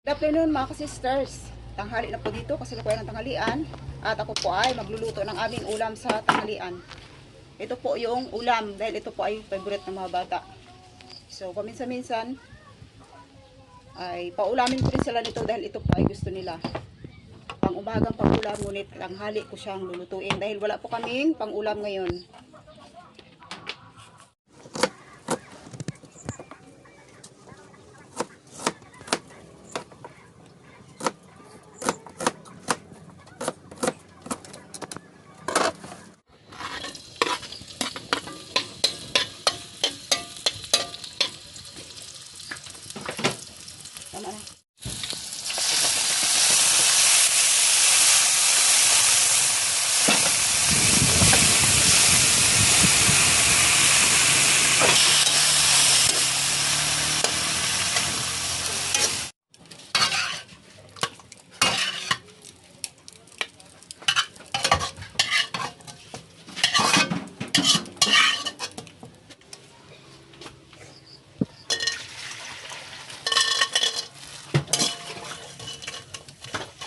Good afternoon mga ka-sisters. Tanghali na po dito kasi kuya ng tanghalian. At ako po ay magluluto ng aming ulam sa tanghalian. Ito po yung ulam dahil ito po ay favorite ng mga bata. So paminsan-minsan ay paulamin ko rin sila nito dahil ito po ay gusto nila. Pang umagang pang-ulam, ngunit tanghali ko siyang lulutuin dahil wala po kaming pang-ulam ngayon. Tama na.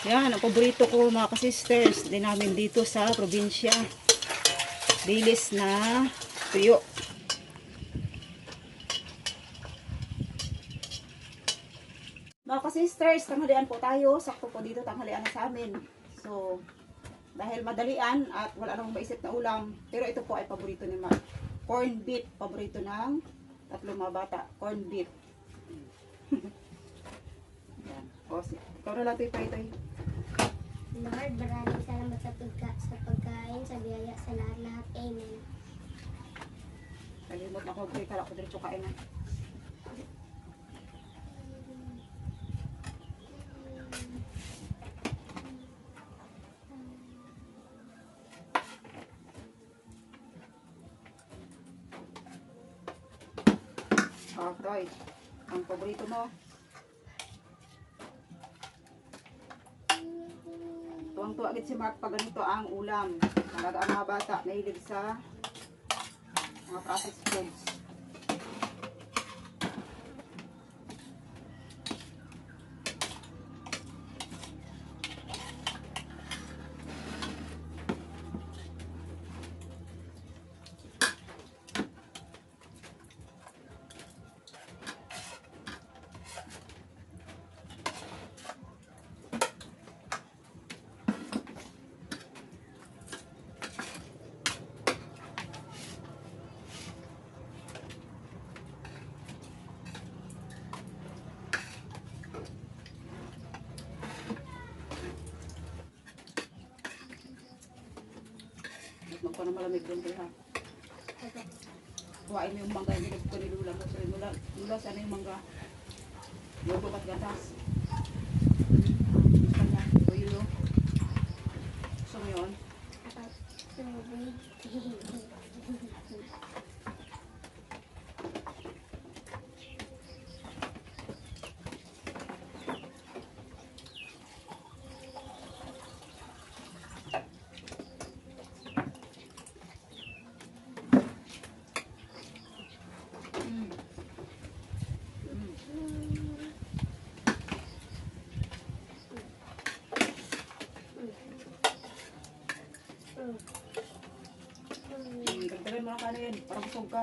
Yan, ang paborito ko mga ka-sisters din namin dito sa probinsya. Dilis na tuyo. Mga ka-sisters, tanghalian po tayo. Sakto po dito tanghalian na sa amin. So, dahil madalian at wala namang maisip na ulam. Pero ito po ay paborito ni Mark. Corn beef, paborito ng tatlong mga bata. Corn beef. Yan. O, ikaw na lang ito ito. Lord, maraming salamat sa pagkain, sa biyaya, sa lahat-lahat. Amen. Kalimot na ko, kala ko diretso kain na. Okay, ang paborito mo. Tuwang-tuwa agad si Mark pag ganito ang ulam. Talaga ang mga bata, mahilig sa mga processed foods. Magpa na malamig doon ha. Kuhain mo yung mangga, hindi ko nilula. Lula sana yung mangga. Yung bukat gatas. Kanya, tuyo. Gusto mo yun? Dagdagan mo na kanin para busog ka.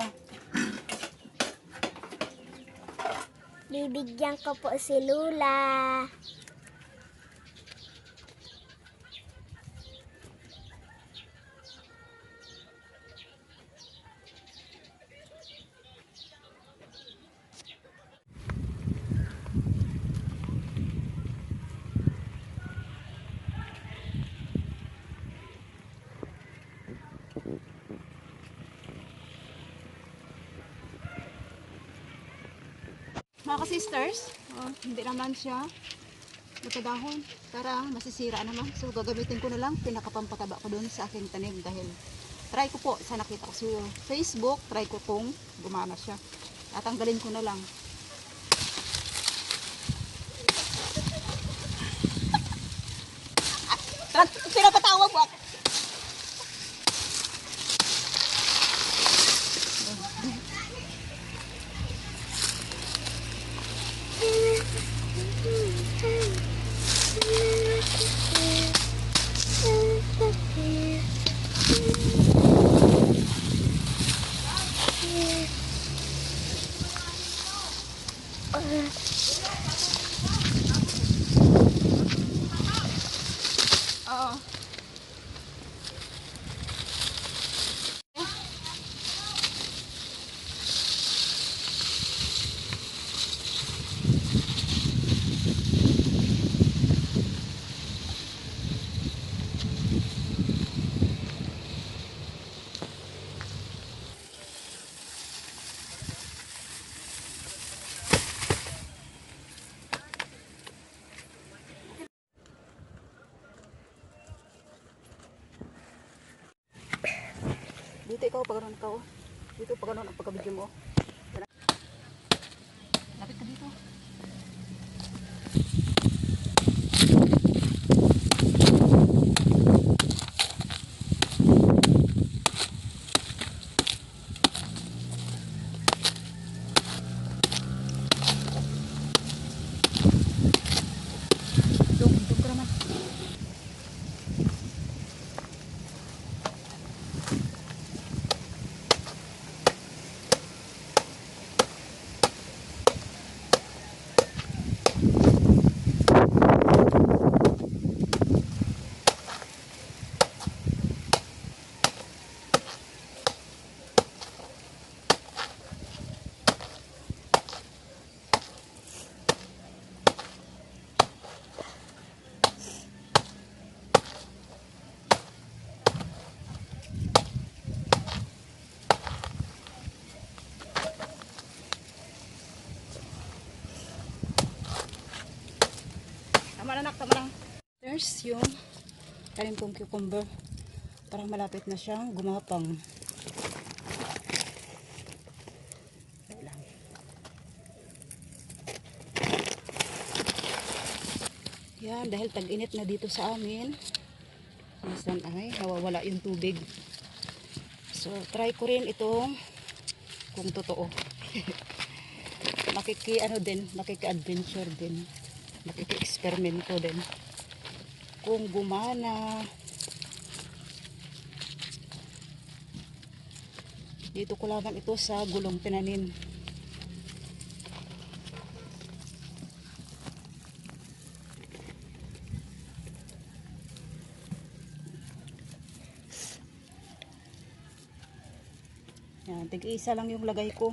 Bibigyan ko po si Lula. Mga ka-sisters, hindi naman siya magkadahon. Tara, masisira naman. So, gagamitin ko na lang. Pinakapampataba ko doon sa aking tanim dahil try ko po, sa nakita ko sa Facebook, try ko kung gumana siya. Tatanggalin ko na lang. Pinapatawag mo ako. Oo. Dito ikaw, pag ganun ikaw. Dito, pag ganun ang pagka-video mo. Lapit ka dito. Dong ka naman. Tama na nak, tama na. There's yung tanim kong cucumber. Parang malapit na siyang gumapang. Wait lang. Yan, dahil tag-init na dito sa amin. Minsan ay nawawala yung tubig. So, try ko rin itong kung totoo. Makiki-adventure din. Makiki-eksperimento din. Kung gumana. Dito ko lamang ito sa gulong tinanim. Yan, tig-isa lang yung lagay ko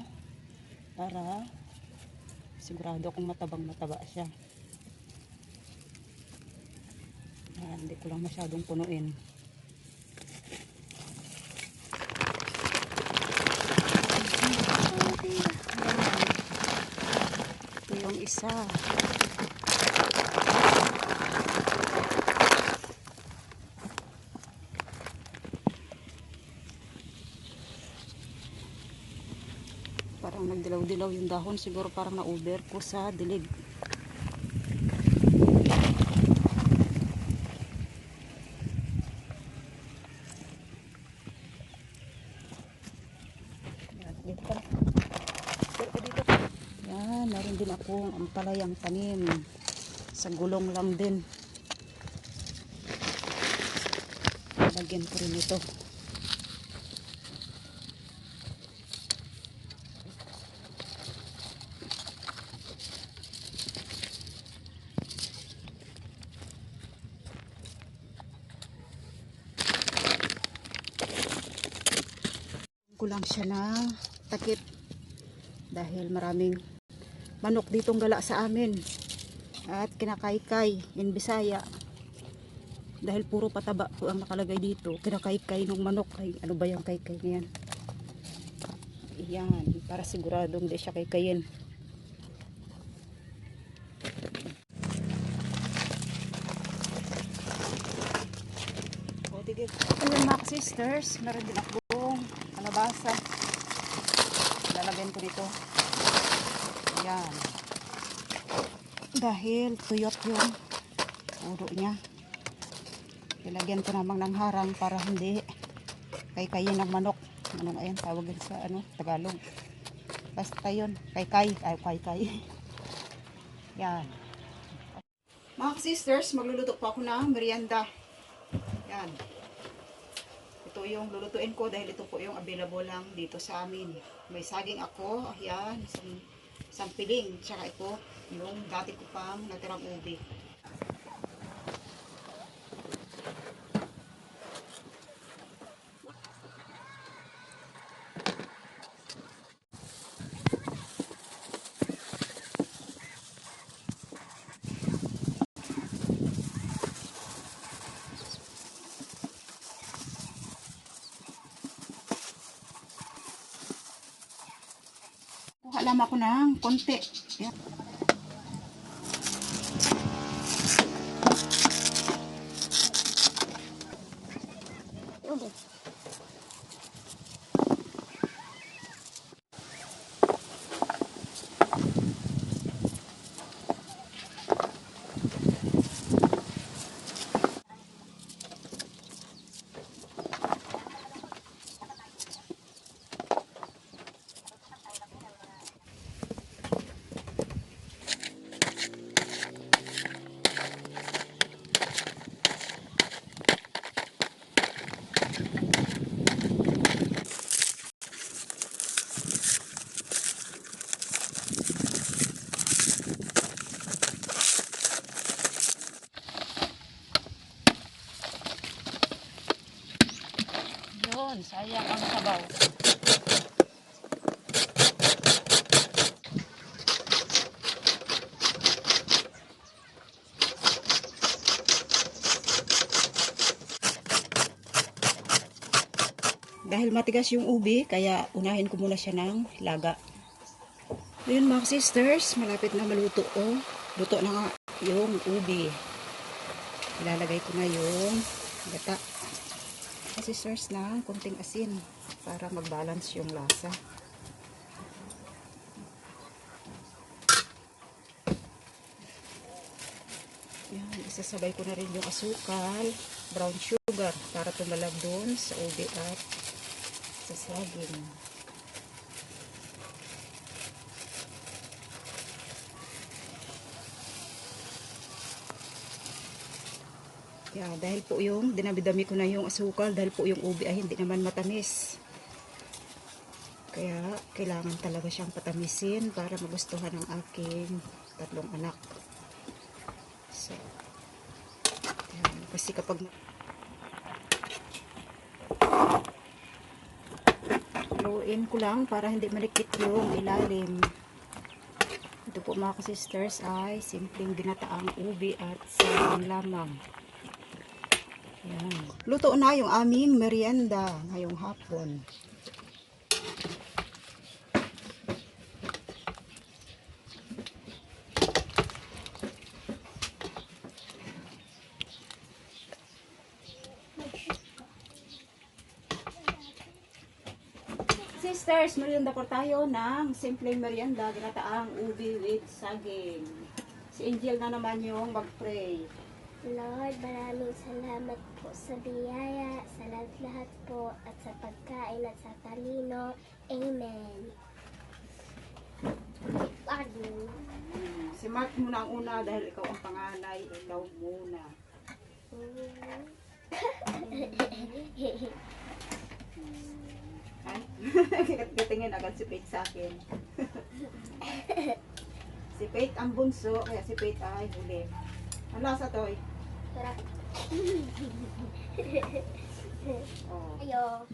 para sigurado akong matabang-mataba siya. Yan, hindi ko lang masyadong punuin. Ito yung isa. Parang nagdilaw-dilaw yung dahon. Siguro parang na-over ko sa dilig. Yan, dito pa. Dito. Yan, meron din akong ampalayang tanim. Sa gulong lang din. Lagyan ko rin ito. Kulang siya ng takip dahil maraming manok ditong gala sa amin at kinakaykay in Bisaya dahil puro pataba po ang nakalagay dito. Kinakaykay ng manok. Ay, ano ba yung kaykay niyan? Yan, para siguradong hindi siya kaykayin. O, tigil. Ayan mga sisters, meron din akong kalabasa. Lalagyan ko nito. Ayan. Dahil tuyot yung ulo niya. Ilagyan ko namang ng harang para hindi kaykayin ng manok. Anong ayan, tawagin sa Tagalog. Basta yun, kaykay. Ay, kaykay. Yan. Mga sisters, magluluto po ako ng merienda. Yan. Ito yung lulutuin ko dahil ito po yung available lang dito sa amin. May saging ako, ayan, isang piling. Tsaka ito, yung dati ko pang natirang ubi. Magpaalam ako ng konti. Yan. Yun, sayang ang sabaw. Dahil matigas yung ubi, kaya unahin ko muna siya ng laga. Ayun mga sisters, malapit na maluto. Oh, luto na nga yung ubi. Ilalagay ko na yung gata. Mga sisters na konting asin para mag-balance yung lasa. Yan, isasabay ko na rin yung asukal, brown sugar para tumalab doon sa ubi at sa saging. Yeah, dahil po yung dinami-dami ko na yung asukal, dahil po yung ubi ay hindi naman matamis. Kaya kailangan talaga siyang patamisin para magustuhan ng aking tatlong anak. So, yan. Kasi kapag haluin ko lang para hindi malikit yung ilalim. Ito po mga sisters ay simpleng ginataang ubi at saging lamang. Yan. Luto na yung aming merienda ngayong hapon. Sisters, merienda po tayo ng simpleng merienda, ginataang ubi with saging. Si Angel na naman yung mag-pray. Lord, maraming salamat po sa biyaya, sa lahat po, at sa pagkain at sa talino. Amen. Si Mark muna ang una dahil ikaw ang panganay, ikaw muna. Ay, katingin agad si Faith sa akin. Si Faith ang bunso, kaya si Faith ay huli. Ang lasa to eh. Sarap. Oh. Ayo.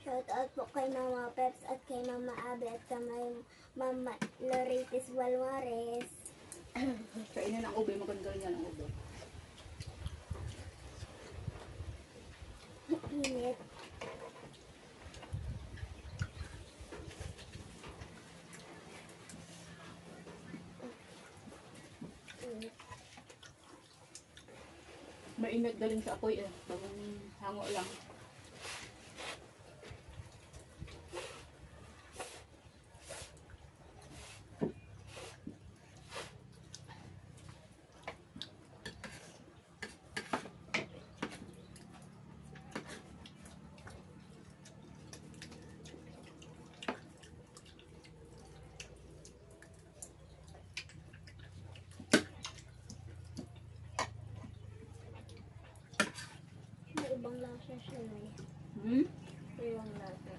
Shout out po kay Mama Peps at kay Mama Abby at kay Mama Loritis Walwares. Kainin ang ube, maganda rin yan ang ube. Init. Mainit galing sa apoy eh. Bagong hango lang. May ibang lasa siya eh. Hmm? May ibang lasa.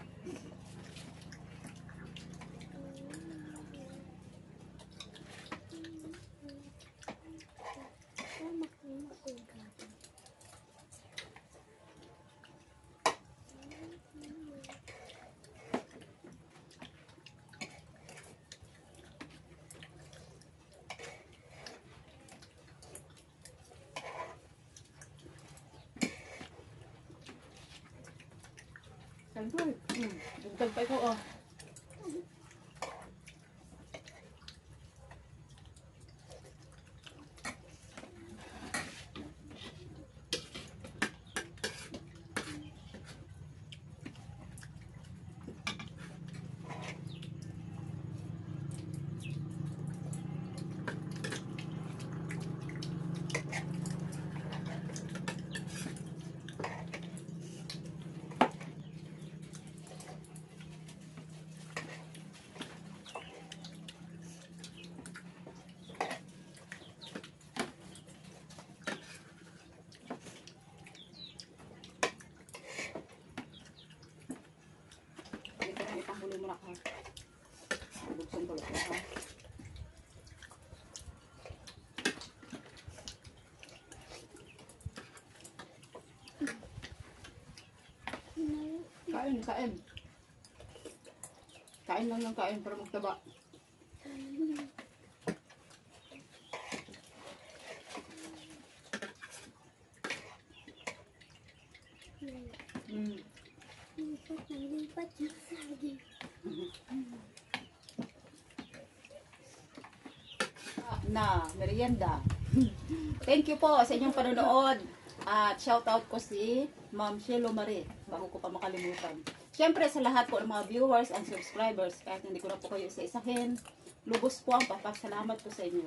Kain ko. Dugtag pa ikaw, oh. Ito na, ipanghuli mo na ka. Buksan ko lang, ha. Kain, kain. Kain lang ng kain para magtaba. Mm. Lipat yung saging. Na merienda. Thank you po sa inyong panonood. At shout out ko si Ma'am Shelo Marie bago ko pa makalimutan. Siyempre sa lahat po ng mga viewers and subscribers, kahit hindi ko na po kayo isa-isahin, lubos po ang papasalamat ko sa inyo.